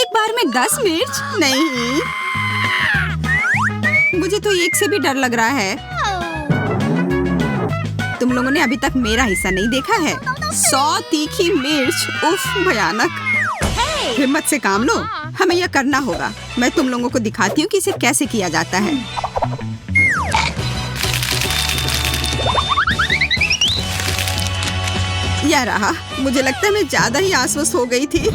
एक बार में 10 मिर्च? नहीं, मुझे तो एक से भी डर लग रहा है। तुम लोगों ने अभी तक मेरा हिस्सा नहीं देखा है। 100 तीखी मिर्च, उफ भयानक। हिम्मत से काम लो, हमें यह करना होगा। मैं तुम लोगों को दिखाती हूँ कि इसे कैसे किया जाता है। यह रहा। मुझे लगता है मैं ज्यादा ही आश्वस्त हो गई थी।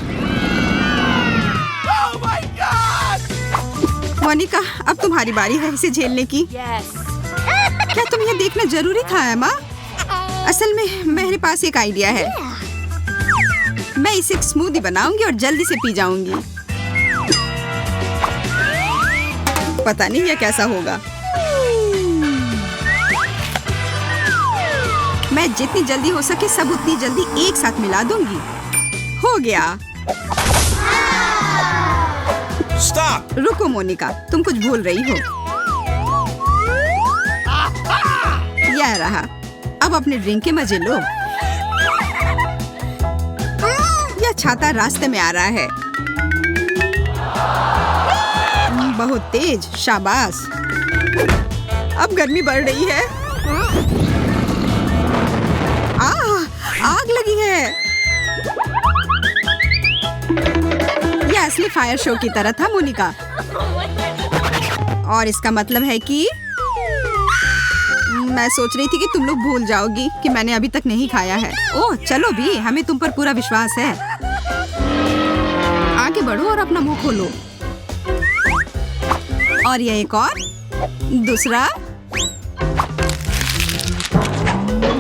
मोनिका, अब तुम्हारी बारी है इसे झेलने की। क्या तुम यह देखना जरूरी था एमा? असल में मेरे पास एक आइडिया है। मैं इसे एक स्मूदी बनाऊंगी और जल्दी से पी जाऊंगी। पता नहीं यह कैसा होगा। मैं जितनी जल्दी हो सके सब उतनी जल्दी एक साथ मिला दूंगी। हो गया। Stop! रुको मोनिका, तुम कुछ भूल रही हो। यह रहा। अब अपने ड्रिंक के मजे लो। यह छाता रास्ते में आ रहा है। बहुत तेज, शाबाश। अब गर्मी बढ़ रही है। आग लगी है। यह असली फायर शो की तरह था मोनिका। और इसका मतलब है कि मैं सोच रही थी कि तुम लोग भूल जाओगी कि मैंने अभी तक नहीं खाया है। ओह चलो भी, हमें तुम पर पूरा विश्वास है। आगे बढ़ो और अपना मुंह खोलो। और यह एक और, दूसरा।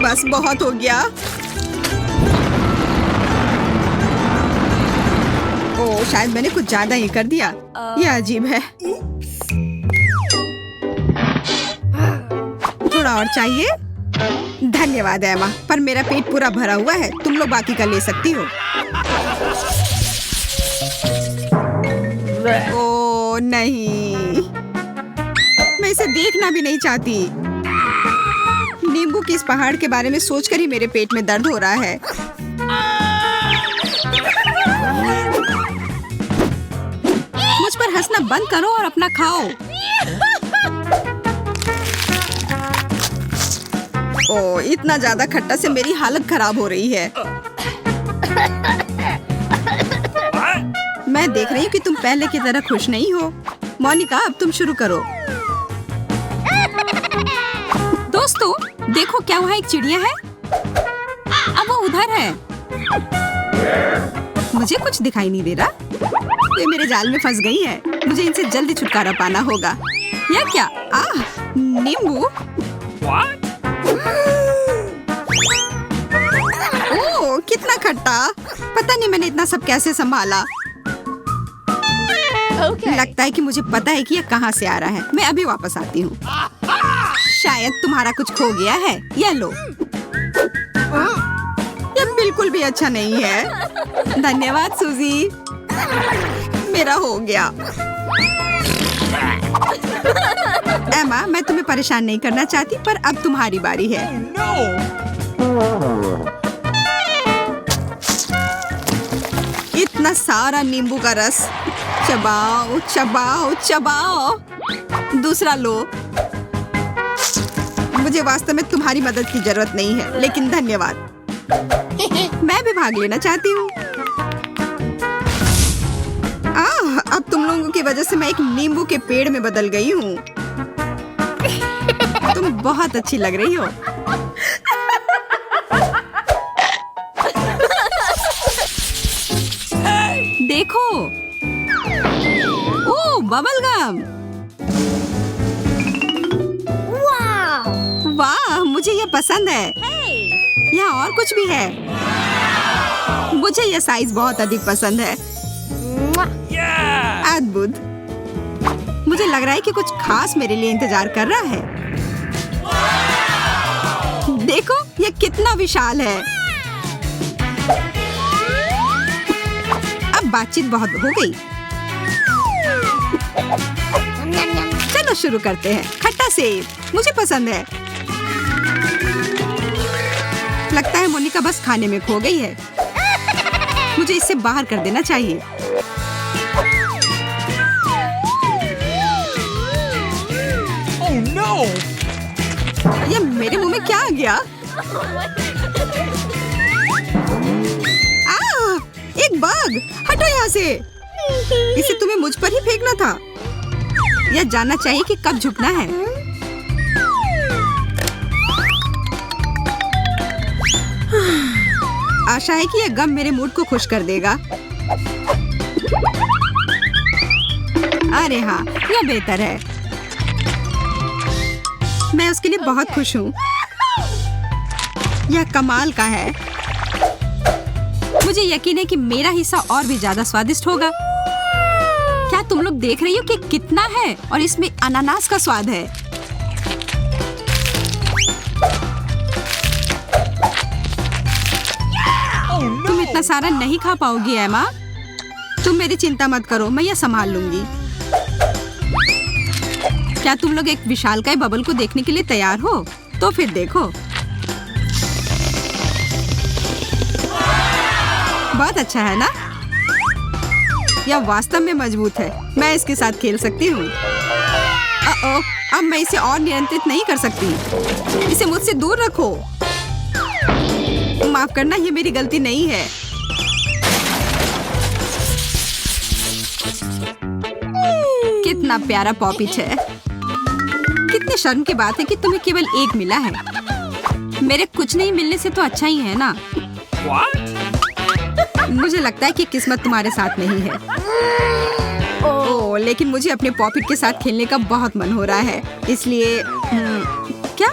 बस बहुत हो गया। ओह शायद मैंने कुछ ज्यादा ही कर दिया। यह अजीब है। थोड़ा और चाहिए? धन्यवाद एमा, पर मेरा पेट पूरा भरा हुआ है। तुम लोग बाकी का ले सकती हो। ओह नहीं, मैं इसे देखना भी नहीं चाहती। नींबू की इस पहाड़ के बारे में सोचकर ही मेरे पेट में दर्द हो रहा है। मुझ पर हंसना बंद करो और अपना खाओ। ओह इतना ज्यादा खट्टा से मेरी हालत खराब हो रही है। मैं देख रही हूँ कि तुम पहले की तरह खुश नहीं हो। मोनिका, अब तुम शुरू करो। दोस्तों देखो, क्या वहाँ एक चिड़िया है? अब वो उधर है। मुझे कुछ दिखाई नहीं दे रहा। ये मेरे जाल में फंस गई है। मुझे इनसे जल्दी छुटकारा पाना होगा। यह क्या? नींबू। ओह कितना खट्टा। पता नहीं मैंने इतना सब कैसे संभाला। लगता है कि मुझे पता है कि यह कहाँ से आ रहा है। मैं अभी वापस आती हूँ। शायद तुम्हारा कुछ खो गया है। यह लो। यह बिल्कुल भी अच्छा नहीं है। धन्यवाद सूजी, मेरा हो गया। एमा, मैं तुम्हें परेशान नहीं करना चाहती, पर अब तुम्हारी बारी है। इतना सारा नींबू का रस। चबाओ चबाओ चबाओ। दूसरा लो। मुझे वास्तव में तुम्हारी मदद की जरूरत नहीं है, लेकिन धन्यवाद। मैं भी भाग लेना चाहती हूँ। अब तुम लोगों की वजह से मैं एक नींबू के पेड़ में बदल गई हूँ। तुम बहुत अच्छी लग रही हो। देखो, ओह बबल गम। वाह, मुझे ये पसंद है। यहाँ और कुछ भी है। मुझे ये साइज बहुत अधिक पसंद है। अद्भुत। मुझे लग रहा है कि कुछ खास मेरे लिए इंतजार कर रहा है। देखो, ये कितना विशाल है। अब बातचीत बहुत हो गई। चलो शुरू करते हैं। खट्टा सेब मुझे पसंद है। लगता है मोनिका बस खाने में खो गई है। मुझे इसे बाहर कर देना चाहिए। ये मेरे मुंह में क्या आ गया? एक बग! हटो यहाँ से। इसे तुम्हें मुझ पर ही फेंकना था। यह जानना चाहिए कि कब झुकना है। आशा है कि यह गम मेरे मूड को खुश कर देगा। अरे हाँ, यह बेहतर है। मैं उसके लिए बहुत खुश हूँ। यह कमाल का है। मुझे यकीन है कि मेरा हिस्सा और भी ज्यादा स्वादिष्ट होगा। क्या तुम लोग देख रही हो कि कितना है? और इसमें अनानास का स्वाद है। तुम इतना सारा नहीं खा पाओगी एमा। तुम मेरी चिंता मत करो, मैं यह संभाल लूंगी। क्या तुम लोग एक विशालकाय बबल को देखने के लिए तैयार हो? तो फिर देखो। बहुत अच्छा है ना? यह वास्तव में मजबूत है। मैं इसके साथ खेल सकती हूँ। अब मैं इसे और नियंत्रित नहीं कर सकती। इसे मुझसे दूर रखो। माफ करना, ये मेरी गलती नहीं है। कितना प्यारा पॉपिच है। कितने शर्म की बात है कि तुम्हें केवल एक मिला है। मेरे कुछ नहीं मिलने से तो अच्छा ही है ना? मुझे लगता है कि किस्मत तुम्हारे साथ नहीं है। ओह, लेकिन मुझे अपने पॉपिट के साथ खेलने का बहुत मन हो रहा है। इसलिए क्या?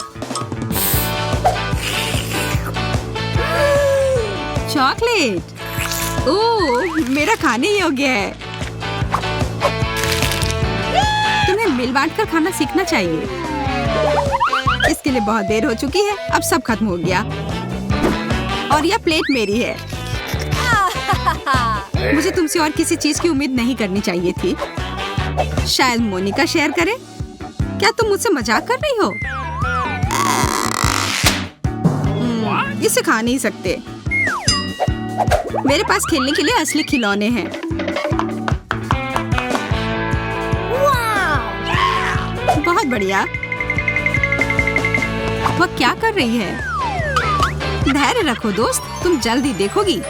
चॉकलेट! ओह, मेरा खाने योग्य है। तुम्हें मिल बांट कर खाना सीखना चाहिए। इसके लिए बहुत देर हो चुकी है। अब सब खत्म हो गया और यह प्लेट मेरी है। मुझे तुमसे और किसी चीज की उम्मीद नहीं करनी चाहिए थी। शायद मोनिका शेयर करे। क्या तुम मुझसे मजाक कर रही हो? इसे खा नहीं सकते। मेरे पास खेलने के लिए असली खिलौने हैं। बहुत बढ़िया। वह क्या कर रही है? धैर्य रखो दोस्त, तुम जल्दी देखोगी।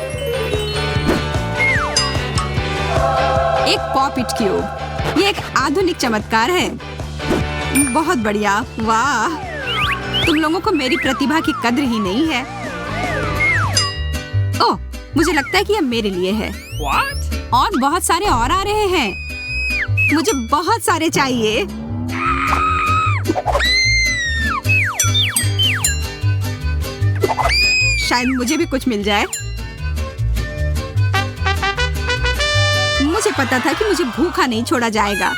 एक पॉपिट क्यूब। ये एक आधुनिक चमत्कार है। बहुत बढ़िया। वाह, तुम लोगों को मेरी प्रतिभा की कद्र ही नहीं है। ओह, मुझे लगता है कि यह मेरे लिए है। What? और बहुत सारे और आ रहे हैं। मुझे बहुत सारे चाहिए। शायद मुझे भी कुछ मिल जाए। मुझे पता था कि मुझे भूखा नहीं छोड़ा जाएगा।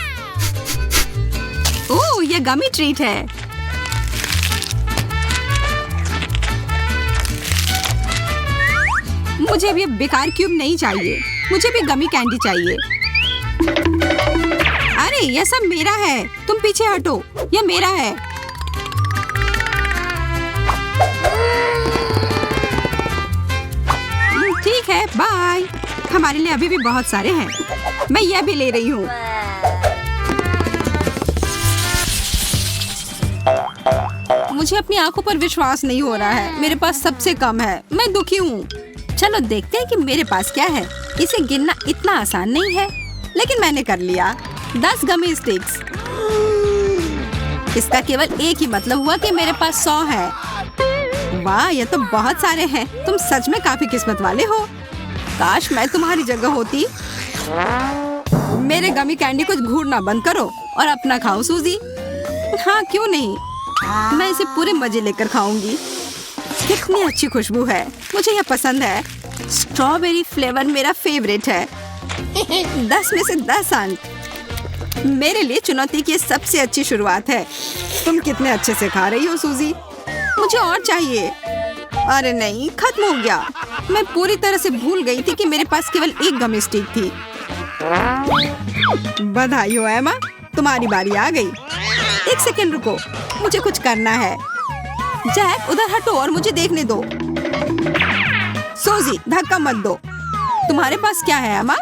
ओह, यह गमी ट्रीट है। मुझे भी बेकार क्यूब नहीं चाहिए। मुझे भी गमी कैंडी चाहिए। अरे, यह सब मेरा है। तुम पीछे हटो, यह मेरा है। ठीक है, बाय। हमारे लिए अभी भी बहुत सारे हैं। मैं यह भी ले रही हूँ। मुझे अपनी आंखों पर विश्वास नहीं हो रहा है। मेरे पास सबसे कम है। मैं दुखी हूँ। चलो देखते हैं कि मेरे पास क्या है। इसे गिनना इतना आसान नहीं है, लेकिन मैंने कर लिया। 10 गमी स्टिक्स। इसका केवल एक ही मतलब हुआ कि मेरे पास 100 है। वाह, ये तो बहुत सारे हैं। तुम सच में काफी किस्मत वाले हो। काश मैं तुम्हारी जगह होती। मेरे गमी कैंडी को घूरना बंद करो और अपना खाओ सूजी। हाँ, क्यों नहीं। मैं इसे पूरे मजे लेकर खाऊंगी। कितनी अच्छी खुशबू है। मुझे यह पसंद है। स्ट्रॉबेरी फ्लेवर मेरा फेवरेट है। 10 में से 10 अंक। मेरे लिए चुनौती की सबसे अच्छी शुरुआत है। तुम कितने अच्छे से खा रही हो सूजी। मुझे और चाहिए। अरे नहीं, खत्म हो गया। मैं पूरी तरह से भूल गई थी कि मेरे पास केवल एक गमी स्टिक थी। बधाई हो एमा, तुम्हारी बारी आ गई। 1 सेकंड रुको, मुझे कुछ करना है। जैक, उधर हटो और मुझे देखने दो। सूजी, धक्का मत दो। तुम्हारे पास क्या है एमा?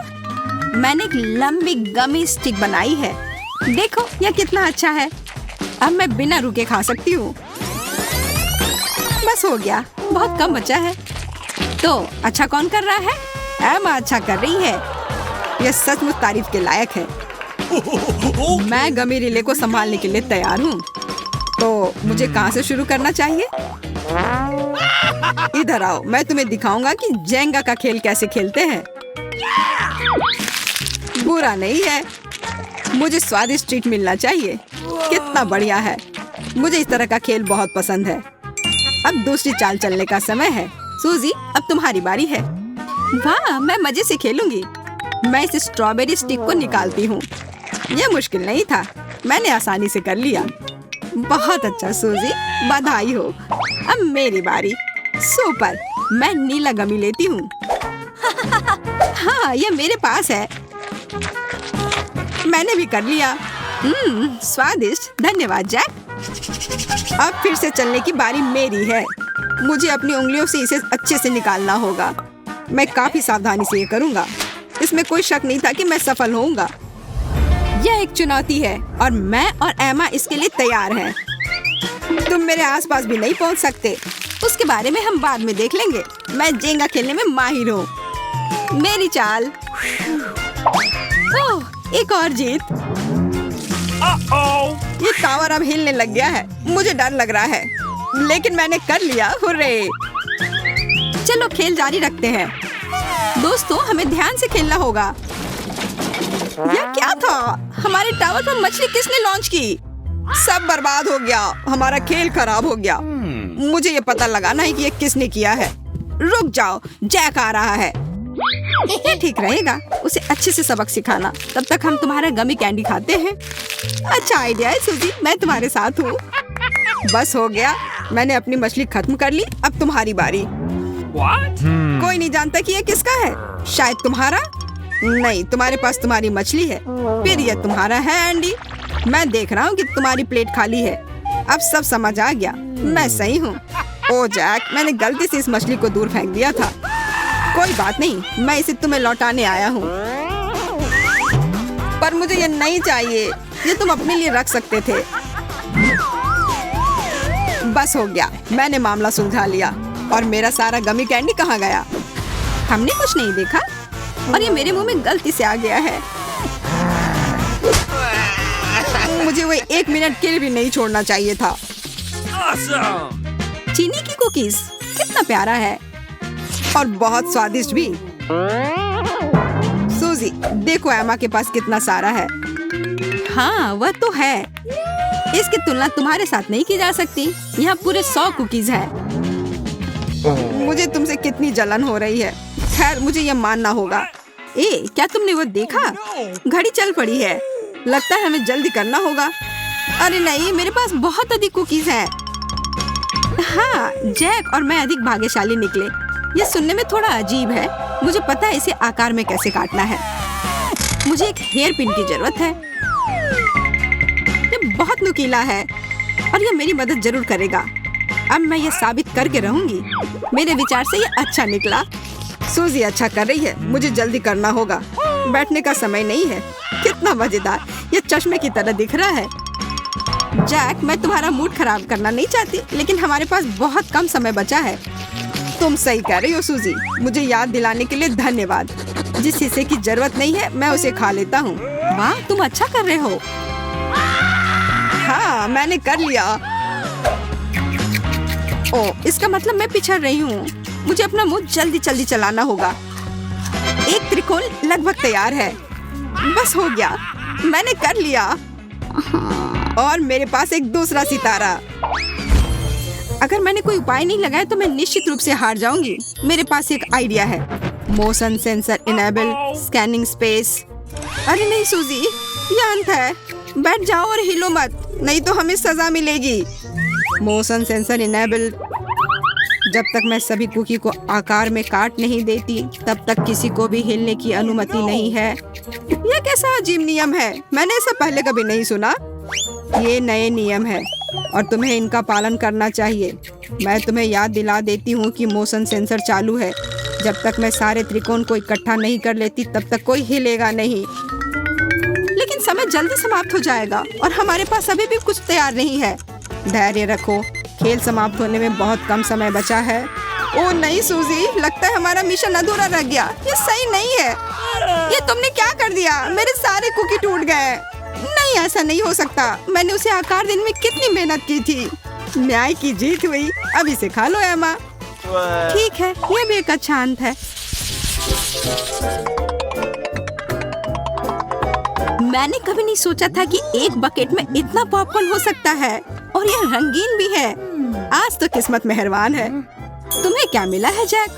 मैंने एक लंबी गमी स्टिक बनाई है। देखो, यह कितना अच्छा है। अब मैं बिना रुके खा सकती हूँ। बस हो गया, बहुत कम बचा है। तो अच्छा कौन कर रहा है? एमा अच्छा कर रही है। यह सचमुच तारीफ के लायक है। मैं गमी रिले को संभालने के लिए तैयार हूँ। तो मुझे कहाँ से शुरू करना चाहिए? इधर आओ, मैं तुम्हें दिखाऊंगा कि जेंगा का खेल कैसे खेलते हैं। बुरा नहीं है, मुझे स्वादिष्ट ट्रीट मिलना चाहिए। कितना बढ़िया है, मुझे इस तरह का खेल बहुत पसंद है। अब दूसरी चाल चलने का समय है। सूजी, अब तुम्हारी बारी है। वाह, मैं मजे से खेलूंगी। मैं इस स्ट्रॉबेरी स्टिक को निकालती हूँ। यह मुश्किल नहीं था, मैंने आसानी से कर लिया। बहुत अच्छा सूजी, बधाई हो। अब मेरी बारी। सुपर, मैं नीला गमी लेती हूँ। हाँ, यह मेरे पास है। मैंने भी कर लिया। स्वादिष्ट, धन्यवाद जैक। अब फिर से चलने की बारी मेरी है। मुझे अपनी उंगलियों से इसे अच्छे से निकालना होगा। मैं काफी सावधानी से ये करूँगा। इसमें कोई शक नहीं था कि मैं सफल होऊंगा। यह एक चुनौती है और मैं और एमा इसके लिए तैयार हैं। तुम मेरे आसपास भी नहीं पहुंच सकते। उसके बारे में हम बाद में देख लेंगे। मैं जेंगा खेलने में माहिर हूँ। मेरी चाल। ओह, एक और जीत। ये टावर अब हिलने लग गया है। मुझे डर लग रहा है, लेकिन मैंने कर लिया। हुर्रे! चलो खेल जारी रखते हैं। दोस्तों, हमें ध्यान से खेलना होगा। यह क्या था? हमारे टावर पर मछली किसने लॉन्च की? सब बर्बाद हो गया। हमारा खेल खराब हो गया। मुझे ये पता लगाना है कि ये किसने किया है। रुक जाओ, जैक आ रहा है। ये ठीक रहेगा, उसे अच्छे से सबक सिखाना। तब तक हम तुम्हारा गमी कैंडी खाते हैं। अच्छा आइडिया है सूजी, मैं तुम्हारे साथ हूँ। बस हो गया, मैंने अपनी मछली खत्म कर ली। अब तुम्हारी बारी। कोई नहीं जानता कि ये किसका है। शायद तुम्हारा। नहीं, तुम्हारे पास तुम्हारी मछली है। फिर ये तुम्हारा है एंडी। मैं देख रहा हूँ कि तुम्हारी प्लेट खाली है। अब सब समझ आ गया, मैं सही हूँ। ओ जैक, मैंने गलती से इस मछली को दूर फेंक दिया था। कोई बात नहीं, मैं इसे तुम्हें लौटाने आया हूँ। पर मुझे ये नहीं चाहिए। ये तुम अपने लिए रख सकते थे। बस हो गया, मैंने मामला सुलझा लिया। और मेरा सारा गमी कैंडी कहाँ गया? हमने कुछ नहीं देखा और ये मेरे मुंह में गलती से आ गया है। मुझे वो 1 मिनट के लिए भी नहीं छोड़ना चाहिए था। चीनी की कुकीज, कितना प्यारा है और बहुत स्वादिष्ट भी। सूजी, देखो एमा के पास कितना सारा है। हाँ, वह तो है। इसकी तुलना तुम्हारे साथ नहीं की जा सकती। यहाँ पूरे 100 कुकीज हैं। मुझे तुमसे कितनी जलन हो रही है। खैर, मुझे यह मानना होगा। क्या तुमने वो देखा? घड़ी चल पड़ी है। लगता है हमें जल्दी करना होगा। अरे नहीं, मेरे पास बहुत अधिक कुकीज हैं। हाँ, जैक और मैं अधिक भाग्यशाली निकले। ये सुनने में थोड़ा अजीब है। मुझे पता है इसे आकार में कैसे काटना है। मुझे एक हेयर पिन की जरूरत है। ये बहुत नुकीला है और ये मेरी मदद जरूर करेगा। अब मैं ये साबित करके रहूंगी। मेरे विचार से ये अच्छा निकला। सूजी अच्छा कर रही है। मुझे जल्दी करना होगा। बैठने का समय नहीं है। कितना मजेदार, ये चश्मे की तरह दिख रहा है। जैक, मैं तुम्हारा मूड खराब करना नहीं चाहती, लेकिन हमारे पास बहुत कम समय बचा है। तुम सही कह रही हो सूजी। मुझे याद दिलाने के लिए धन्यवाद। जिस हिस्से की जरूरत नहीं है, मैं उसे खा लेता हूँ। वाह, तुम अच्छा कर रहे हो। हाँ, मैंने कर लिया। ओह, इसका मतलब मैं पिछड़ रही हूँ। मुझे अपना मुंह जल्दी जल्दी चलाना होगा। एक त्रिकोण लगभग तैयार है। बस हो गया, मैंने कर लिया। और मेरे पास एक दूसरा सितारा। अगर मैंने कोई उपाय नहीं लगाया तो मैं निश्चित रूप से हार जाऊंगी। मेरे पास एक आइडिया है। Motion sensor enable, scanning space. अरे नहीं सूजी, ये अंत है। बैठ जाओ और हिलो मत, नहीं तो हमें सजा मिलेगी। Motion sensor enable. जब तक मैं सभी कुकी को आकार में काट नहीं देती, तब तक किसी को भी हिलने की अनुमति नहीं है। यह कैसा अजीब नियम है? मैंने ऐसा पहले कभी नहीं सुना। ये नए नियम है और तुम्हें इनका पालन करना चाहिए। मैं तुम्हें याद दिला देती हूँ कि मोशन सेंसर चालू है। जब तक मैं सारे त्रिकोण को इकट्ठा नहीं कर लेती, तब तक कोई हिलेगा नहीं। लेकिन समय जल्दी समाप्त हो जाएगा और हमारे पास अभी भी कुछ तैयार नहीं है। धैर्य रखो, खेल समाप्त होने में बहुत कम समय बचा है। ओ नहीं सूजी, लगता है हमारा मिशन अधूरा रह गया। ये सही नहीं है। ये तुमने क्या कर दिया? मेरे सारे कुकी टूट गए। नहीं, ऐसा नहीं हो सकता। मैंने उसे आकार देने में कितनी मेहनत की थी। न्याय की जीत हुई। अब इसे खा लो एमा। ठीक है, ये भी एक अच्छा अंत है। मैंने कभी नहीं सोचा था कि एक बकेट में इतना पॉपकॉर्न हो सकता है और ये रंगीन भी है। आज तो किस्मत मेहरबान है। तुम्हें क्या मिला है जैक?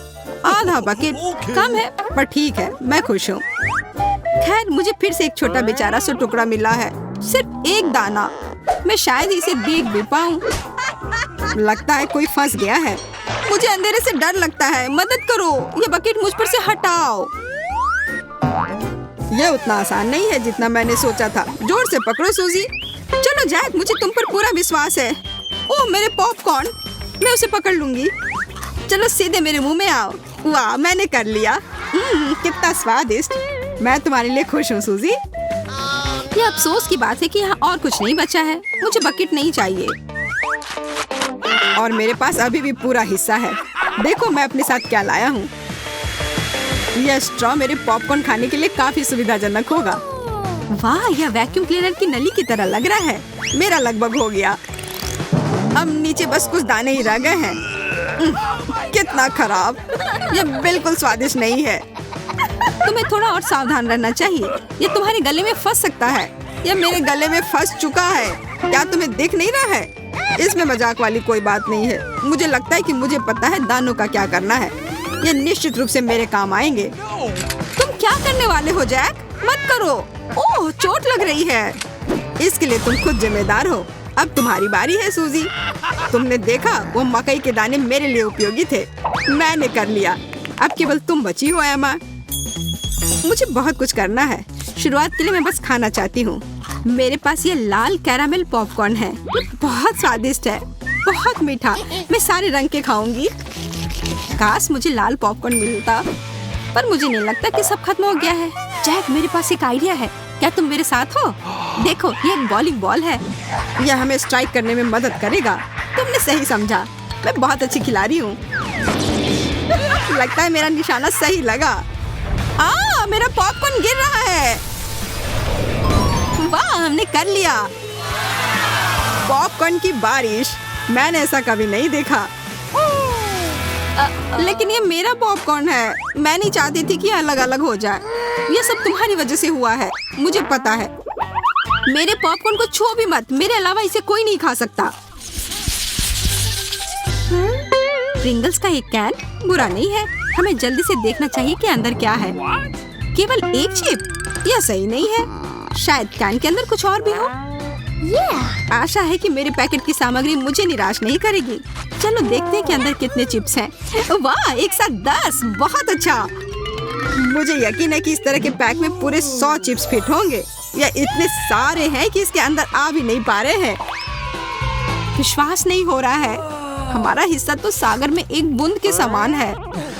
आधा बकेट कम है पर ठीक है, मैं खुश हूँ। खैर, मुझे फिर से एक छोटा बेचारा सा टुकड़ा मिला है, सिर्फ एक दाना। मैं शायद इसे देख भी पाऊँ। लगता है कोई फंस गया है। मुझे अंधेरे से डर लगता है। मदद करो, ये बकेट मुझ पर से हटाओ। यह उतना आसान नहीं है जितना मैंने सोचा था। जोर से पकड़ो सूजी। चलो जैक, मुझे तुम पर पूरा विश्वास है। ओह मेरे पॉपकॉर्न, मैं उसे पकड़ लूंगी। चलो सीधे मेरे मुंह में आओ। वाह, मैंने कर लिया। कितना स्वादिष्ट। मैं तुम्हारे लिए खुश हूँ सूजी। ये अफसोस की बात है कि यहाँ और कुछ नहीं बचा है। मुझे बकेट नहीं चाहिए और मेरे पास अभी भी पूरा हिस्सा है। देखो मैं अपने साथ क्या लाया हूँ। यह स्ट्रॉ मेरे पॉपकॉर्न खाने के लिए काफी सुविधाजनक होगा। वाह, यह वैक्यूम क्लीनर की नली की तरह लग रहा है। मेरा लगभग हो गया। अब नीचे बस कुछ दाने ही रह गए हैं। कितना खराब। यह बिल्कुल स्वादिष्ट नहीं है। तुम्हें थोड़ा और सावधान रहना चाहिए। ये तुम्हारे गले में फंस सकता है। यह मेरे गले में फंस चुका है। क्या तुम्हें दिख नहीं रहा है? इसमें मजाक वाली कोई बात नहीं है। मुझे लगता है कि मुझे पता है दानों का क्या करना है। ये निश्चित रूप से मेरे काम आएंगे। तुम क्या करने वाले हो जैक? मत करो। ओह, चोट लग रही है। इसके लिए तुम खुद जिम्मेदार हो। अब तुम्हारी बारी है सूजी। तुमने देखा, वो मकई के दाने मेरे लिए उपयोगी थे। मैंने कर लिया। अब केवल तुम बची हो एमा। मुझे बहुत कुछ करना है। शुरुआत के लिए मैं बस खाना चाहती हूँ। मेरे पास ये लाल कैरामेल पॉपकॉर्न है। ये बहुत स्वादिष्ट है, बहुत मीठा। मैं सारे रंग के खाऊंगी। काश मुझे लाल पॉपकॉर्न मिलता, पर मुझे नहीं लगता कि सब खत्म हो गया है। जैक, मेरे पास एक आइडिया है। क्या तुम मेरे साथ हो? देखो, ये एक बॉलिंग बॉल है। यह हमें स्ट्राइक करने में मदद करेगा। तुमने सही समझा। मैं बहुत अच्छी खिलाड़ी हूँ। लगता है मेरा निशाना सही लगा। मेरा पॉपकॉर्न गिर रहा है। वाह, हमने कर लिया। पॉपकॉर्न की बारिश। मैंने ऐसा कभी नहीं देखा। लेकिन ये मेरा पॉपकॉर्न है। मैं नहीं चाहती थी कि अलग अलग हो जाए। ये सब तुम्हारी वजह से हुआ है, मुझे पता है। मेरे पॉपकॉर्न को छुओ भी मत। मेरे अलावा इसे कोई नहीं खा सकता। प्रिंगल्स का एक कैन बुरा नहीं है। हमें जल्दी से देखना चाहिए कि अंदर क्या है। केवल एक चिप? यह सही नहीं है। शायद कैन के अंदर कुछ और भी हो। आशा है कि मेरे पैकेट की सामग्री मुझे निराश नहीं करेगी। चलो देखते हैं कि अंदर कितने चिप्स हैं। वाह, एक साथ 10। बहुत अच्छा। मुझे यकीन है कि इस तरह के पैक में पूरे 100 चिप्स फिट होंगे। यह इतने सारे हैं कि इसके अंदर आ भी नहीं पा रहे हैं। विश्वास नहीं हो रहा है। हमारा हिस्सा तो सागर में एक बूंद के समान है।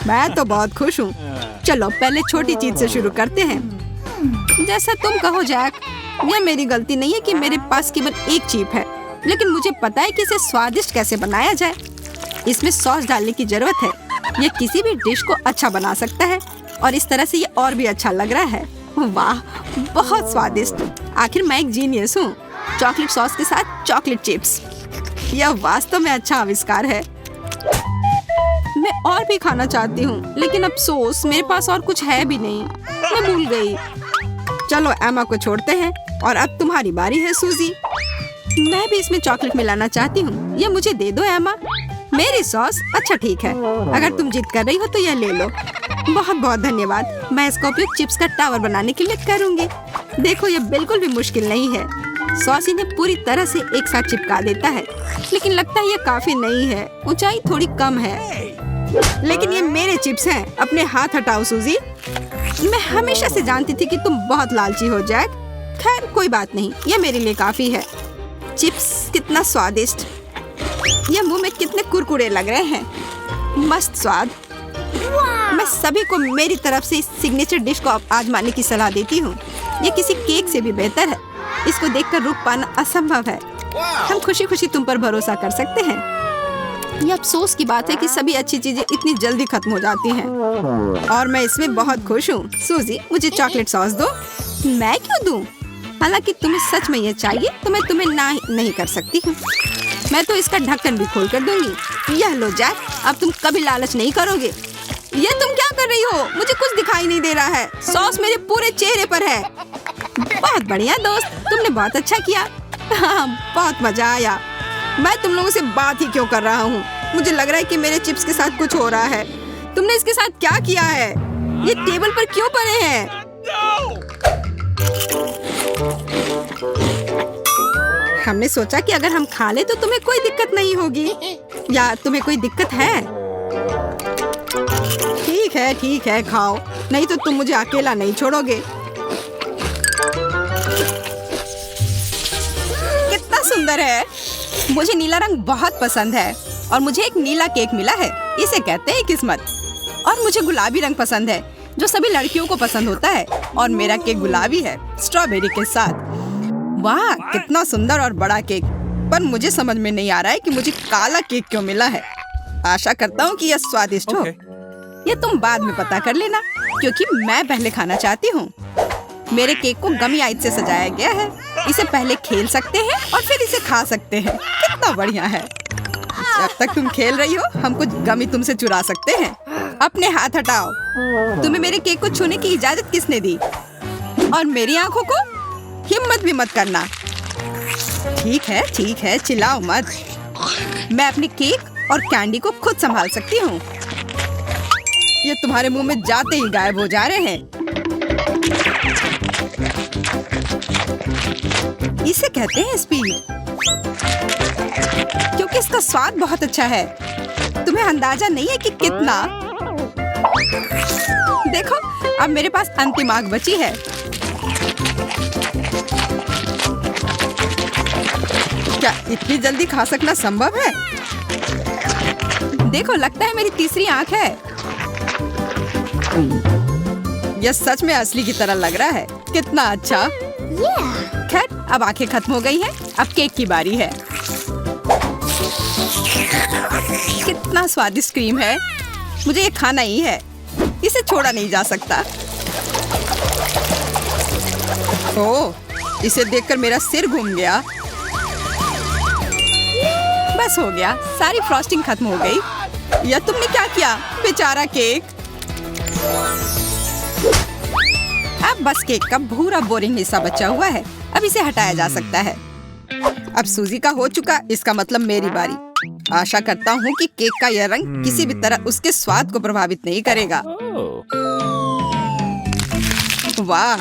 मैं तो बहुत खुश हूँ। चलो पहले छोटी चीज से शुरू करते हैं। जैसा तुम कहो जैक। यह मेरी गलती नहीं है कि मेरे पास केवल एक चिप है, लेकिन मुझे पता है कि इसे स्वादिष्ट कैसे बनाया जाए। इसमें सॉस डालने की जरूरत है। यह किसी भी डिश को अच्छा बना सकता है और इस तरह से ये और भी अच्छा लग रहा है। वाह, बहुत स्वादिष्ट। आखिर मैं एक जीनियस हूँ। चॉकलेट सॉस के साथ चॉकलेट चिप्स। यह वास्तव में अच्छा आविष्कार है। मैं और भी खाना चाहती हूँ, लेकिन अफसोस मेरे पास और कुछ है भी नहीं। मैं भूल गई। चलो एमा को छोड़ते हैं और अब तुम्हारी बारी है सूजी। मैं भी इसमें चॉकलेट मिलाना चाहती हूँ। ये मुझे दे दो एमा। मेरी सॉस? अच्छा ठीक है, अगर तुम जिद कर रही हो तो यह ले लो। बहुत बहुत धन्यवाद। मैं इसका उपयोग चिप्स का टावर बनाने के लिए करूँगी। देखो, यह बिल्कुल भी मुश्किल नहीं है। सॉस इन्हें पूरी तरह से एक साथ चिपका देता है, लेकिन लगता है यह काफी नहीं है। ऊंचाई थोड़ी कम है, लेकिन ये मेरे चिप्स हैं। अपने हाथ हटाओ सूजी। मैं हमेशा से जानती थी कि तुम बहुत लालची हो जैक। खैर कोई बात नहीं, यह मेरे लिए काफी है। चिप्स कितना स्वादिष्ट। यह मुंह में कितने कुरकुरे लग रहे हैं। मस्त स्वाद। मैं सभी को मेरी तरफ से इस सिग्नेचर डिश को आजमाने की सलाह देती हूँ। यह किसी केक से भी बेहतर है। इसको देखकर रुक पाना असंभव है। हम खुशी खुशी तुम पर भरोसा कर सकते हैं। ये अफसोस की बात है कि सभी अच्छी चीजें इतनी जल्दी खत्म हो जाती हैं और मैं इसमें बहुत खुश हूँ। सूजी, मुझे चॉकलेट सॉस दो। मैं क्यों दूँ? हालांकि तुम्हें सच में ये चाहिए तो मैं तुम्हें ना नहीं कर सकती हूँ। मैं तो इसका ढक्कन भी खोल कर दूंगी। यह लो जैक, अब तुम कभी लालच नहीं करोगे। ये तुम क्या कर रही हो? मुझे कुछ दिखाई नहीं दे रहा है। सॉस मेरे पूरे चेहरे पर है। बहुत बढ़िया दोस्त, तुमने बहुत अच्छा किया। हाँ, बहुत मजा आया। मैं तुम लोगों से बात ही क्यों कर रहा हूँ? मुझे लग रहा है कि मेरे चिप्स के साथ कुछ हो रहा है। तुमने इसके साथ क्या किया है? ये टेबल पर क्यों पड़े हैं? हमने सोचा कि अगर हम खा ले तो तुम्हें कोई दिक्कत नहीं होगी। या तुम्हें कोई दिक्कत है? ठीक है, खाओ, नहीं तो तुम मुझे अकेला नहीं छोड़ोगे। कितना सुंदर है। मुझे नीला रंग बहुत पसंद है और मुझे एक नीला केक मिला है। इसे कहते हैं किस्मत। और मुझे गुलाबी रंग पसंद है, जो सभी लड़कियों को पसंद होता है। और मेरा केक गुलाबी है, स्ट्रॉबेरी के साथ। वाह, कितना सुंदर और बड़ा केक। पर मुझे समझ में नहीं आ रहा है कि मुझे काला केक क्यों मिला है। आशा करता हूँ कि यह स्वादिष्ट हो। ये तुम बाद में पता कर लेना, क्योंकि मैं पहले खाना चाहती हूँ। मेरे केक को गमी आइस से सजाया गया है। इसे पहले खेल सकते हैं और फिर इसे खा सकते हैं। कितना बढ़िया है। जब तक तुम खेल रही हो, हम कुछ गमी तुमसे चुरा सकते हैं। अपने हाथ हटाओ। तुम्हें मेरे केक को छूने की इजाजत किसने दी? और मेरी आंखों को हिम्मत भी मत करना। ठीक है, चिल्लाओ मत। मैं अपने केक और कैंडी को खुद संभाल सकती हूँ। ये तुम्हारे मुंह में जाते ही गायब हो जा रहे हैं। इसे कहते हैं स्पीड, क्योंकि इसका स्वाद बहुत अच्छा है। तुम्हें अंदाजा नहीं है कि कितना। देखो, अब मेरे पास अंतिम आग बची है। क्या इतनी जल्दी खा सकना संभव है? देखो, लगता है मेरी तीसरी आंख है। यह सच में असली की तरह लग रहा है। कितना अच्छा। खैर, अब आंखें खत्म हो गई हैं। अब केक की बारी है। कितना स्वादिष्ट क्रीम है। मुझे ये खाना ही है। इसे छोड़ा नहीं जा सकता। ओह, इसे देखकर मेरा सिर घूम गया। बस हो गया, सारी फ्रॉस्टिंग खत्म हो गई। या तुमने क्या किया? बेचारा केक। अब बस केक का भूरा बोरिंग हिस्सा बचा हुआ है। अब इसे हटाया जा सकता है। अब सूजी का हो चुका, इसका मतलब मेरी बारी। आशा करता हूँ कि केक का यह रंग किसी भी तरह उसके स्वाद को प्रभावित नहीं करेगा। वाह,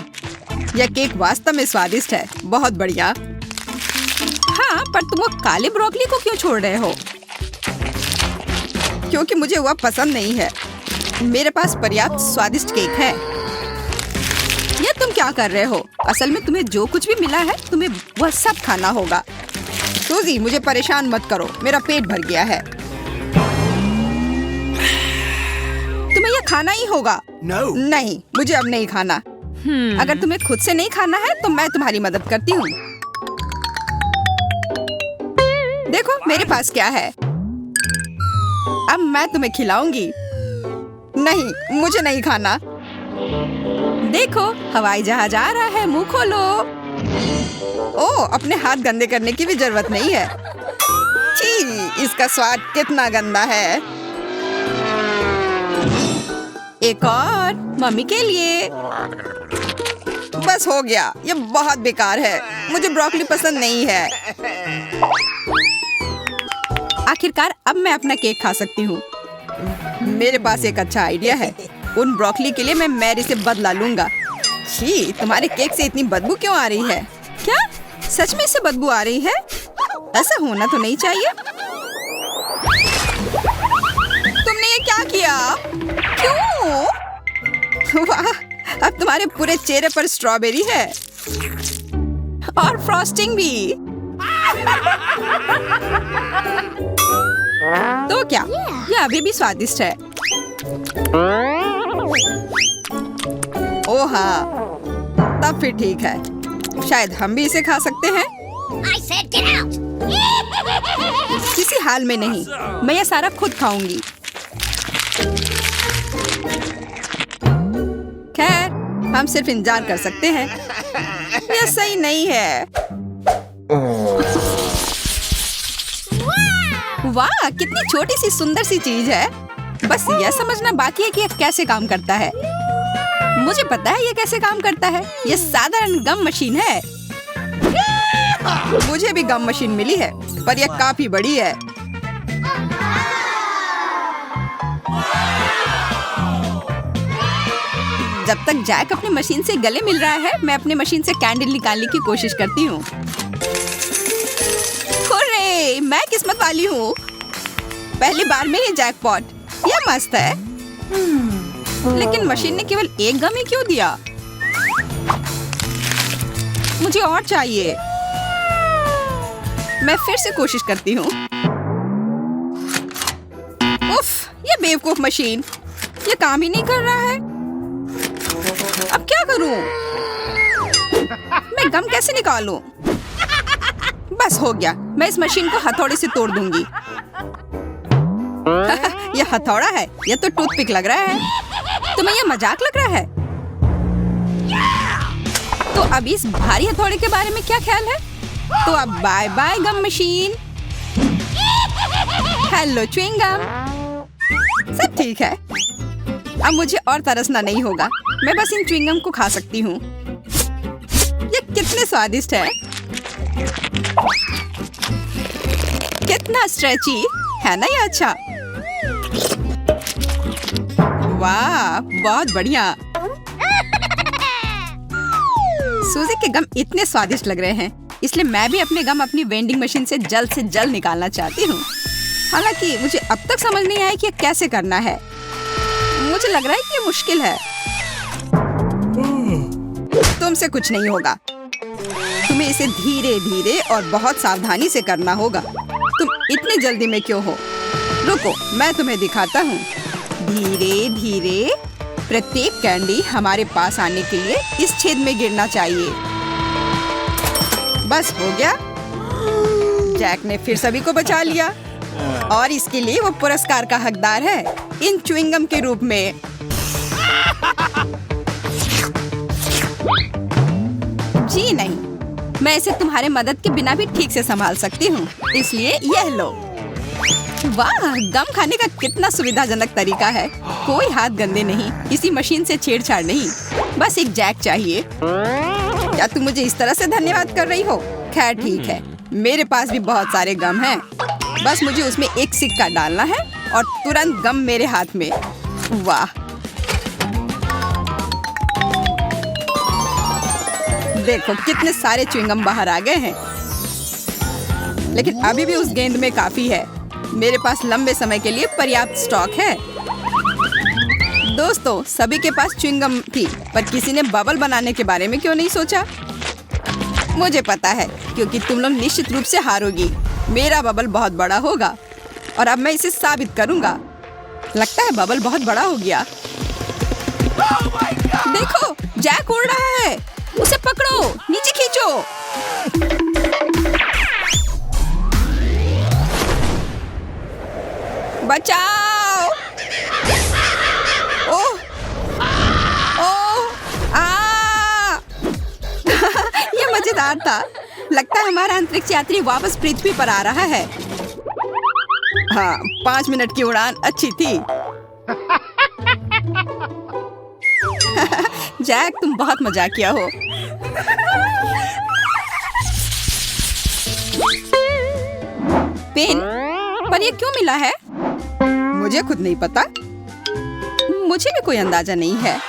यह केक वास्तव में स्वादिष्ट है। बहुत बढ़िया। हाँ, पर तुम वो काले ब्रोकली को क्यों छोड़ रहे हो? क्योंकि मुझे वह पसंद नहीं है। मेरे पास पर्याप्त स्वादिष्ट केक है। ये तुम क्या कर रहे हो? असल में तुम्हें जो कुछ भी मिला है, तुम्हें वह सब खाना होगा। सूजी, मुझे परेशान मत करो, मेरा पेट भर गया है। तुम्हें यह खाना ही होगा। नहीं, मुझे अब नहीं खाना। अगर तुम्हें खुद से नहीं खाना है तो मैं तुम्हारी मदद करती हूँ। देखो, मेरे पास क्या है। अब मैं तुम्हें खिलाऊंगी। नहीं, मुझे नहीं खाना। देखो, हवाई जहाज आ रहा है, मुंह खोलो। ओह, अपने हाथ गंदे करने की भी जरूरत नहीं है। छी, इसका स्वाद कितना गंदा है। एक और मम्मी के लिए। बस हो गया, ये बहुत बेकार है। मुझे ब्रोकली पसंद नहीं है। आखिरकार अब मैं अपना केक खा सकती हूँ। मेरे पास एक अच्छा आइडिया है। उन ब्रोकली के लिए मैं मैरी से बदला लूंगा। छी, तुम्हारे केक से इतनी बदबू क्यों आ रही है? क्या सच में इससे बदबू आ रही है? ऐसा होना तो नहीं चाहिए। तुमने ये क्या किया? क्यों? वाह, अब तुम्हारे पूरे चेहरे पर स्ट्रॉबेरी है और फ्रॉस्टिंग भी। तो क्या ये अभी भी स्वादिष्ट है? ओह हाँ, तब फिर ठीक है। शायद हम भी इसे खा सकते हैं। I said get out! किसी हाल में नहीं, मैं ये सारा खुद खाऊंगी। खैर, हम सिर्फ इंतजार कर सकते हैं। यह सही नहीं है। वाह, कितनी छोटी सी सुंदर सी चीज है। बस यह समझना बाकी है कि यह कैसे काम करता है। मुझे पता है यह कैसे काम करता है। यह साधारण गम मशीन है। मुझे भी गम मशीन मिली है, पर यह काफी बड़ी है। जब तक जैक अपनी मशीन से गले मिल रहा है, मैं अपनी मशीन से कैंडल निकालने की कोशिश करती हूँ। हुर्रे, मैं किस्मत वाली हूँ। पहली बार में ही जैकपॉट। यह मस्त है। लेकिन मशीन ने केवल एक गम ही क्यों दिया? मुझे और चाहिए। मैं फिर से कोशिश करती हूँ। उफ, ये बेवकूफ मशीन, ये काम ही नहीं कर रहा है। अब क्या करूं? मैं गम कैसे निकालूं? बस हो गया, मैं इस मशीन को हथौड़े से तोड़ दूंगी। ये हथौड़ा है, ये तो टूथपिक लग रहा है। तुम्हें ये मजाक लग रहा है? तो अब इस भारी हथौड़े के बारे में क्या ख्याल है? तो अब bye bye gum machine. Hello chewing gum. सब ठीक है। अब मुझे और तरसना नहीं होगा। मैं बस इन च्युइंग गम को खा सकती हूँ। ये कितने स्वादिष्ट है। कितना स्ट्रेची है ना ये। अच्छा, वाह, बहुत बढ़िया। सूजी के गम इतने स्वादिष्ट लग रहे हैं, इसलिए मैं भी अपने गम अपनी वेंडिंग मशीन से जल्द निकालना चाहती हूँ। हालांकि मुझे अब तक समझ नहीं आया कि ये कैसे करना है। मुझे लग रहा है कि ये मुश्किल है। तुमसे कुछ नहीं होगा। तुम्हें इसे धीरे धीरे और बहुत सावधानी से करना होगा। तुम इतनी जल्दी में क्यों हो? रुको, मैं तुम्हें दिखाता हूँ। धीरे धीरे प्रत्येक कैंडी हमारे पास आने के लिए इस छेद में गिरना चाहिए। बस हो गया। जैक ने फिर सभी को बचा लिया और इसके लिए वो पुरस्कार का हकदार है, इन च्युइंगम के रूप में। जी नहीं, मैं इसे तुम्हारे मदद के बिना भी ठीक से संभाल सकती हूँ, इसलिए यह लो। वाह, गम खाने का कितना सुविधाजनक तरीका है। कोई हाथ गंदे नहीं, किसी मशीन से छेड़छाड़ नहीं, बस एक जैक चाहिए। क्या तुम मुझे इस तरह से धन्यवाद कर रही हो? खैर ठीक है, मेरे पास भी बहुत सारे गम हैं। बस मुझे उसमें एक सिक्का डालना है और तुरंत गम मेरे हाथ में। वाह, देखो कितने सारे च्युइंगम बाहर आ गए हैं। लेकिन अभी भी उस गेंद में काफी है। मेरे पास लंबे समय के लिए पर्याप्त स्टॉक है। दोस्तों, सभी के पास च्युइंगम थी, पर किसी ने बबल बनाने के बारे में क्यों नहीं सोचा? मुझे पता है, क्योंकि तुम लोग निश्चित रूप से हारोगी। मेरा बबल बहुत बड़ा होगा और अब मैं इसे साबित करूंगा। लगता है बबल बहुत बड़ा हो गया। देखो, जैक उड़ रहा है। उसे पकड़ो, नीचे खींचो। बचाओ! ओह! ओह! ये मजेदार था। लगता है हमारा अंतरिक्ष यात्री वापस पृथ्वी पर आ रहा है। हाँ, 5 मिनट की उड़ान अच्छी थी। जैक, तुम बहुत मजाकिया हो। पेन, पर ये क्यों मिला है? मुझे खुद नहीं पता। मुझे भी कोई अंदाजा नहीं है।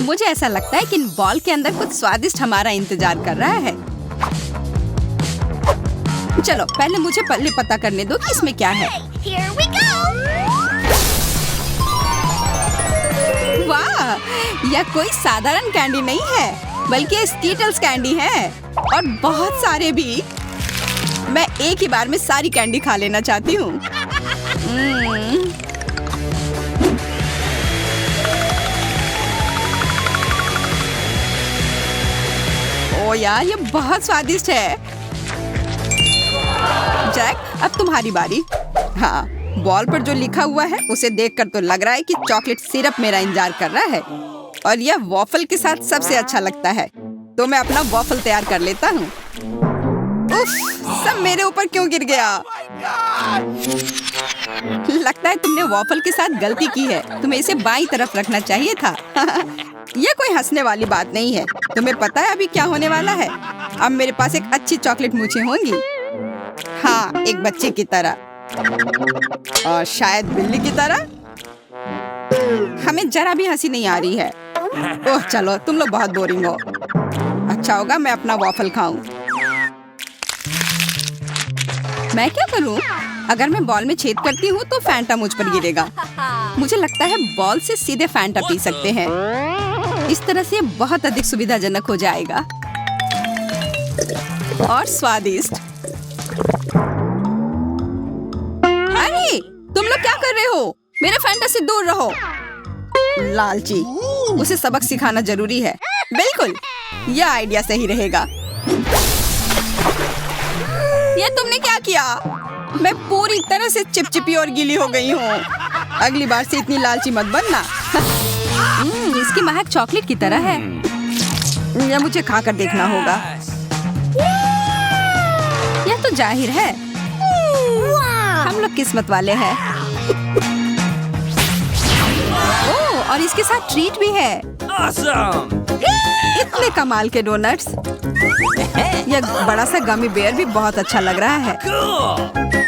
मुझे ऐसा लगता है कि इन बॉल के अंदर कुछ स्वादिष्ट हमारा इंतजार कर रहा है। चलो, पहले मुझे पता करने दो कि इसमें क्या है। Here we go! वाह, यह कोई साधारण कैंडी नहीं है, बल्कि स्कीटल्स कैंडी है और बहुत सारे भी। मैं एक ही बार में सारी कैंडी खा लेना चाहती हूँ। ओ यार, ये बहुत स्वादिष्ट है। जैक, अब तुम्हारी बारी। हाँ, बॉल पर जो लिखा हुआ है उसे देखकर तो लग रहा है कि चॉकलेट सिरप मेरा इंतजार कर रहा है और यह वॉफल के साथ सबसे अच्छा लगता है। तो मैं अपना वॉफल तैयार कर लेता हूँ। उफ, सब मेरे ऊपर क्यों गिर गया? लगता है तुमने वॉफल के साथ गलती की है। तुम्हें इसे बाईं तरफ रखना चाहिए था। यह कोई हंसने वाली बात नहीं है। तुम्हें पता है अभी क्या होने वाला है? अब मेरे पास एक अच्छी चॉकलेट मूंछें होंगी। हाँ, एक बच्चे की तरह और शायद बिल्ली की तरह। हमें जरा भी हंसी नहीं आ रही है। ओह चलो, तुम लोग बहुत बोरिंग हो। अच्छा होगा मैं अपना वॉफल खाऊं। मैं क्या करूं? अगर मैं बॉल में छेद करती हूँ तो फैंटा मुझ पर गिरेगा। मुझे लगता है बॉल से सीधे फैंटा पी सकते हैं। इस तरह से बहुत अधिक सुविधाजनक हो जाएगा और स्वादिष्ट। अरे, तुम लोग क्या कर रहे हो? मेरे फैंटा से दूर रहो। लालची, उसे सबक सिखाना जरूरी है। बिल्कुल, यह आइडिया सही रहेगा। ये तुमने क्या किया? मैं पूरी तरह से चिपचिपी और गीली हो गई हूँ। अगली बार से इतनी लालची मत बनना। इसकी महक चॉकलेट की तरह है। यह मुझे खाकर देखना होगा। यह तो जाहिर है हम लोग किस्मत वाले हैं। ओह, और इसके साथ ट्रीट भी है। Awesome! इतने कमाल के डोनट्स। यह बड़ा सा गमी बेयर भी बहुत अच्छा लग रहा है।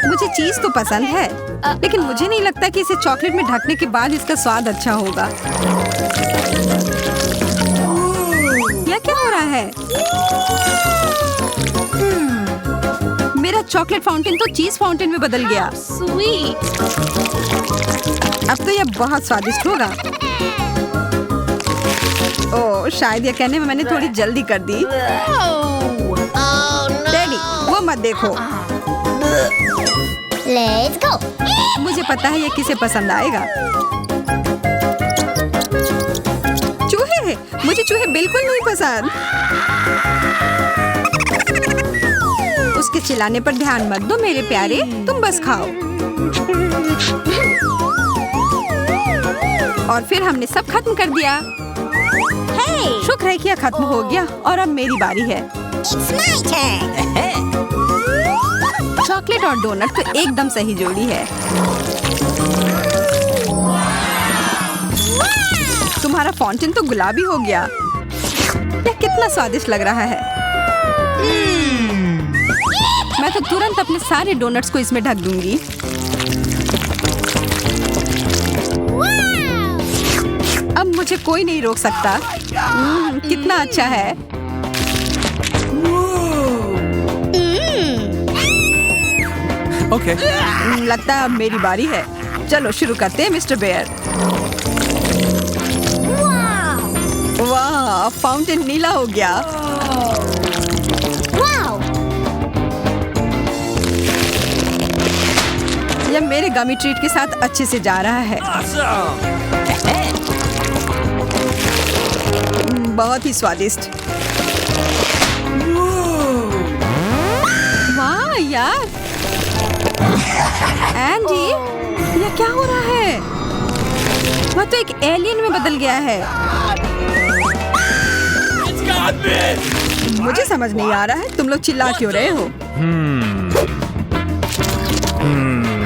मुझे चीज तो पसंद है, लेकिन मुझे नहीं लगता कि इसे चॉकलेट में ढकने के बाद इसका स्वाद अच्छा होगा। यह क्या हो रहा है? मेरा चॉकलेट फाउंटेन तो चीज फाउंटेन में बदल गया। स्वीट। अब तो यह बहुत स्वादिष्ट होगा। ओह, शायद यह कहने में मैंने थोड़ी जल्दी कर दी। डैडी, वो मत देखो। Let's go. मुझे पता है ये किसे पसंद आएगा। चूहे, मुझे चूहे बिल्कुल नहीं पसंद। उसके चिल्लाने पर ध्यान मत दो मेरे प्यारे, तुम बस खाओ। और फिर हमने सब खत्म कर दिया। शुक्र है कि यह खत्म हो गया और अब मेरी बारी है। It's my turn. चॉकलेट और डोनट तो एकदम सही जोड़ी है। तुम्हारा फाउंटेन तो गुलाबी हो गया। यह कितना स्वादिष्ट लग रहा है। मैं तो तुरंत अपने सारे डोनट्स को इसमें ढक दूंगी। अब मुझे कोई नहीं रोक सकता। कितना अच्छा है। Okay. लगता है अब मेरी बारी है। चलो शुरू करते हैं मिस्टर बेयर। वाह, फाउंटेन नीला हो गया। Wow. यह मेरे गमी ट्रीट के साथ अच्छे से जा रहा है। Awesome! बहुत ही स्वादिष्ट। वाह यार, एंडी, यह क्या हो रहा है? वह तो एक एलियन में बदल गया है। It's got me! मुझे समझ नहीं आ रहा है तुम लोग चिल्ला क्यों रहे हो?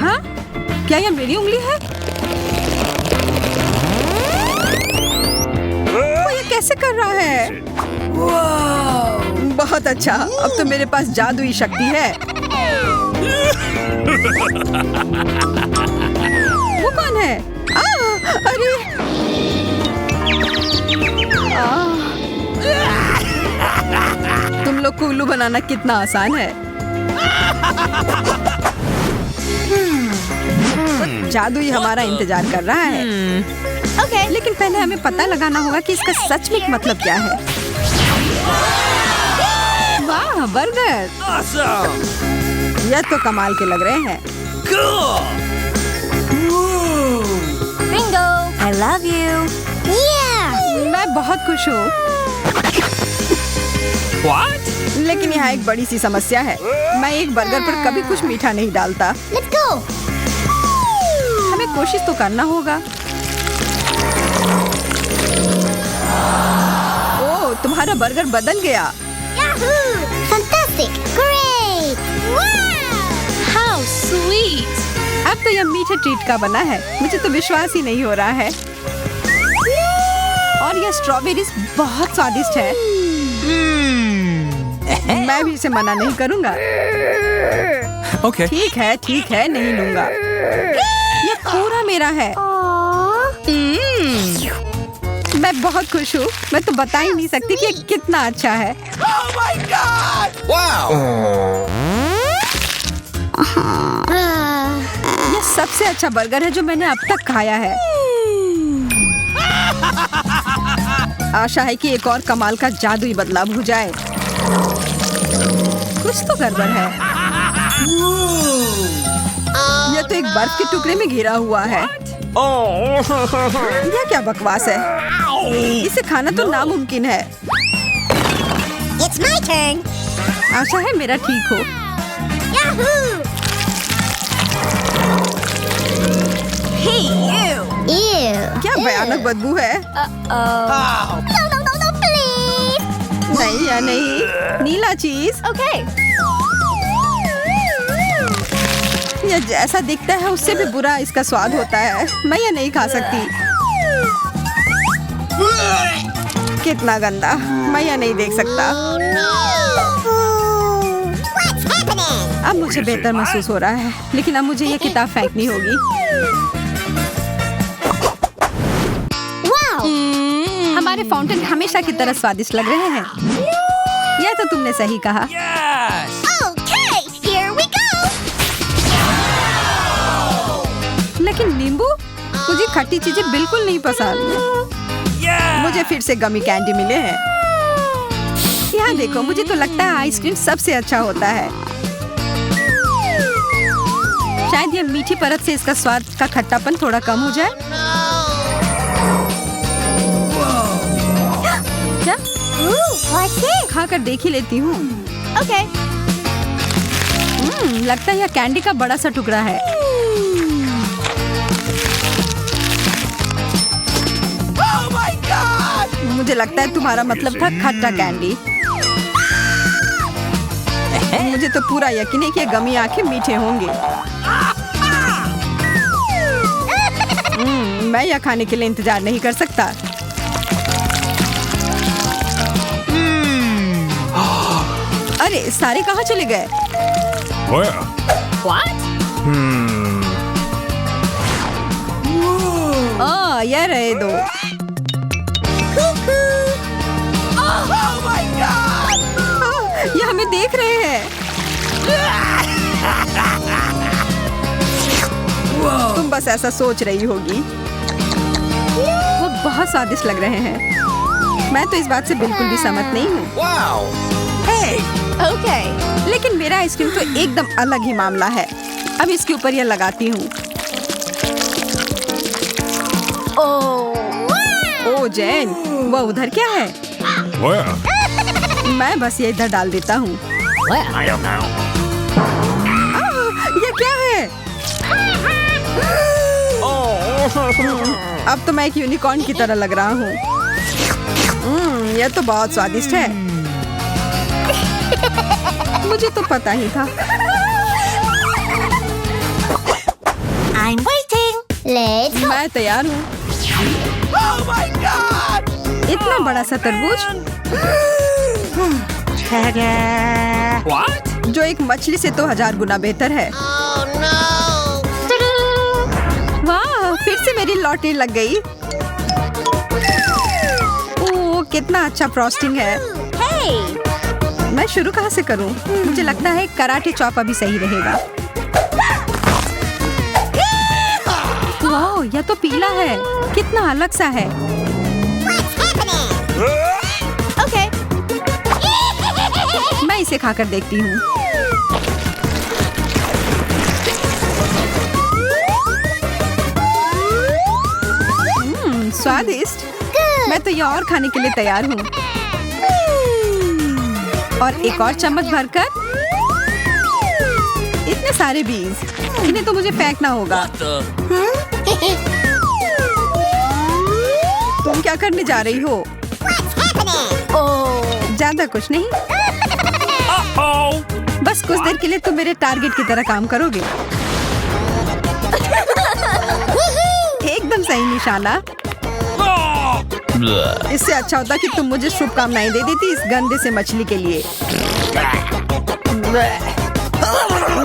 हाँ? क्या यह मेरी उंगली है? वो ये कैसे कर रहा है? बहुत अच्छा, अब तो मेरे पास जादुई शक्ति है। वो कौन है? अरे! तुम लोग को उल्लू बनाना कितना आसान है। जादू ही हमारा इंतजार कर रहा है। Okay. लेकिन पहले हमें पता लगाना होगा कि इसका सच में मतलब क्या है। वाह, बर्गर! Awesome! यह तो कमाल के लग रहे हैं। Cool! Bingo. I love you. Yeah. मैं बहुत खुश हूँ। What? लेकिन यहाँ एक बड़ी सी समस्या है। मैं एक बर्गर पर कभी कुछ मीठा नहीं डालता। Let's go. हमें कोशिश तो करना होगा। ओह, तुम्हारा बर्गर बदल गया। Yahoo! Fantastic! Great! Wow! How sweet! अब तो यह मीठे ट्रीट का बना है। मुझे तो विश्वास ही नहीं हो रहा है। और यह स्ट्रॉबेरीज बहुत स्वादिष्ट है। मैं भी इसे मना नहीं करूंगा। Okay. ठीक है, नहीं लूंगा। यह पूरा मेरा है। मैं बहुत खुश हूँ। मैं तो बता ही नहीं सकती कि ये कितना अच्छा है। Oh my God! Wow! यह सबसे अच्छा बर्गर है जो मैंने अब तक खाया है। आशा है कि एक और कमाल का जादुई बदलाव हो जाए। कुछ तो गड़बड़ है। यह तो एक बर्फ के टुकड़े में घिरा हुआ है। यह क्या बकवास है? इसे खाना तो नामुमकिन है। It's my turn. आशा है मेरा ठीक हो। Yahoo! Hey, you! Ew. क्या भयानक बदबू है। No, no, no, no, please. नहीं या नहीं, नीला चीज। Okay. यह जैसा दिखता है उससे भी बुरा इसका स्वाद होता है। मैं यह नहीं खा सकती। कितना गंदा। मैं यह नहीं देख सकता। What's happening? अब मुझे बेहतर महसूस हो रहा है, लेकिन अब मुझे यह किताब फेंकनी होगी। Wow! हमारे फाउंटेन हमेशा की तरह स्वादिष्ट लग रहे हैं। यह तो तुमने सही कहा। Yes! Okay, here we go. लेकिन नींबू, मुझे खट्टी चीजें बिल्कुल नहीं पसंद। Yeah! मुझे फिर से गमी कैंडी मिले हैं। यहाँ देखो, मुझे तो लगता है आइसक्रीम सबसे अच्छा होता है। शायद यह मीठी परत से इसका स्वाद का खट्टापन थोड़ा कम हो जाए। क्या? Ooh, what's this? खाकर देख ही लेती हूँ। Okay. लगता है यह कैंडी का बड़ा सा टुकड़ा है। Oh my God! मुझे लगता है तुम्हारा मतलब था खट्टा कैंडी। मुझे तो पूरा यकीन है कि ये गमी आंखें मीठे होंगे। मैं यह खाने के लिए इंतजार नहीं कर सकता। अरे सारे कहाँ चले गए? Where? What? यह रहे दो। Oh my God! ये हमें देख रहे हैं। तुम बस ऐसा सोच रही होगी। वो बहुत स्वादिष्ट लग रहे हैं। मैं तो इस बात से बिल्कुल भी सहमत नहीं हूँ। Wow! हे, Okay. लेकिन मेरा आइसक्रीम तो एकदम अलग ही मामला है। अब इसके ऊपर यह लगाती हूँ। ओ जैन, वो उधर क्या है? Where? मैं बस ये इधर डाल देता हूँ। I don't know. ये क्या है? अब तो मैं एक यूनिकॉर्न की तरह लग रहा हूँ। यह तो बहुत स्वादिष्ट है। मुझे तो पता ही था। I'm waiting. Let's go. मैं तैयार हूँ। Oh my God! इतना बड़ा सा तरबूज What? जो एक मछली से तो 1000 गुना बेहतर है। Oh no. वाह, फिर से मेरी लॉटरी लग गई। ओह, कितना अच्छा फ्रॉस्टिंग है। Hey. मैं शुरू कहाँ से करूँ? मुझे लगता है कराटे चौपा भी सही रहेगा। वाह, यह तो पीला है। कितना अलग सा है। What's happening? Okay. मैं इसे खाकर देखती हूँ। स्वादिष्ट। मैं तो ये और खाने के लिए तैयार हूँ। और एक और चम्मच भरकर। इतने सारे बीज, इन्हें तो मुझे फेंकना होगा। तुम क्या करने जा रही हो? ज्यादा कुछ नहीं, बस कुछ देर के लिए तुम मेरे टारगेट की तरह काम करोगे। एकदम सही निशाना। इससे अच्छा होता कि तुम मुझे शुभकामनाएं दे देती इस गंदे से मछली के लिए।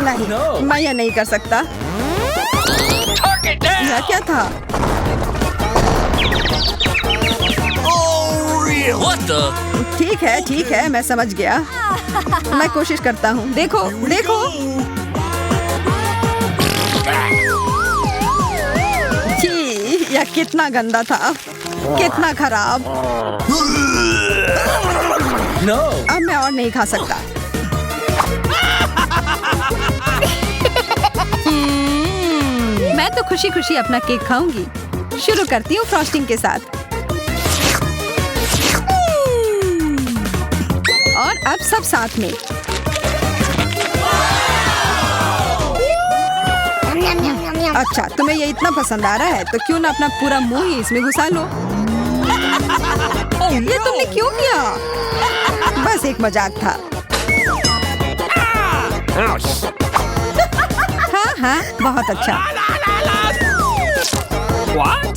नहीं, मैं यह नहीं कर सकता। यह क्या था? ठीक है, मैं समझ गया। मैं कोशिश करता हूँ। देखो, देखो। जी, यह कितना गंदा था, कितना खराब। अब मैं और नहीं खा सकता। मैं तो खुशी खुशी अपना केक खाऊंगी। शुरू करती हूँ फ्रॉस्टिंग के साथ। और अब सब साथ में। अच्छा, तुम्हें ये इतना पसंद आ रहा है तो क्यों ना अपना पूरा मुंह ही इसमें घुसा लो। ये तुमने क्यों किया? बस एक मजाक था। हाँ, बहुत अच्छा। What?